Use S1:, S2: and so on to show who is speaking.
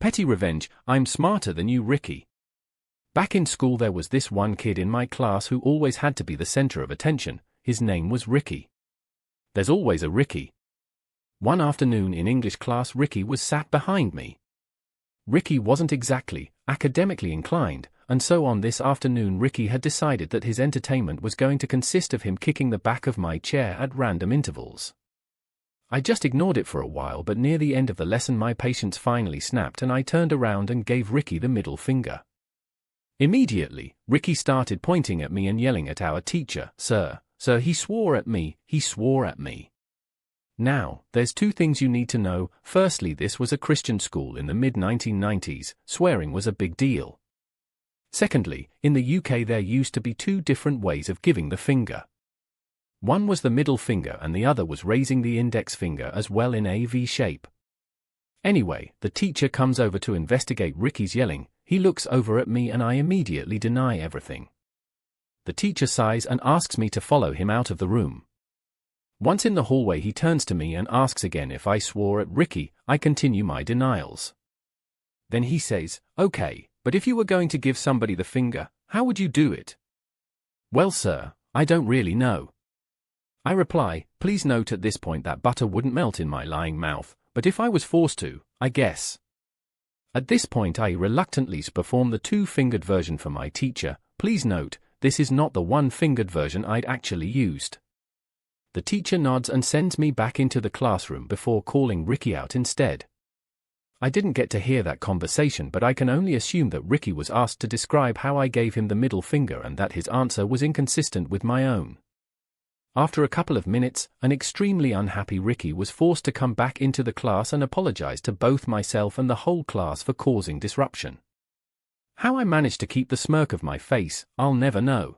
S1: Petty revenge, I'm smarter than you, Ricky. Back in school there was this one kid in my class who always had to be the center of attention. His name was Ricky. There's always a Ricky. One afternoon in English class, Ricky was sat behind me. Ricky wasn't exactly academically inclined, and so on this afternoon Ricky had decided that his entertainment was going to consist of him kicking the back of my chair at random intervals. I just ignored it for a while, but near the end of the lesson my patience finally snapped and I turned around and gave Ricky the middle finger. Immediately, Ricky started pointing at me and yelling at our teacher, Sir, he swore at me, he swore at me. Now, there's two things you need to know. Firstly, this was a Christian school in the mid-1990s, swearing was a big deal. Secondly, in the UK there used to be two different ways of giving the finger. One was the middle finger and the other was raising the index finger as well in a V shape. Anyway, the teacher comes over to investigate Ricky's yelling. He looks over at me and I immediately deny everything. The teacher sighs and asks me to follow him out of the room. Once in the hallway he turns to me and asks again if I swore at Ricky. I continue my denials. Then he says, okay, but if you were going to give somebody the finger, how would you do it? Well, sir, I don't really know. I reply, please note at this point that butter wouldn't melt in my lying mouth, but if I was forced to, I guess. At this point I reluctantly perform the two-fingered version for my teacher. Please note, this is not the one-fingered version I'd actually used. The teacher nods and sends me back into the classroom before calling Ricky out instead. I didn't get to hear that conversation, but I can only assume that Ricky was asked to describe how I gave him the middle finger and that his answer was inconsistent with my own. After a couple of minutes, an extremely unhappy Ricky was forced to come back into the class and apologize to both myself and the whole class for causing disruption. How I managed to keep the smirk off my face, I'll never know.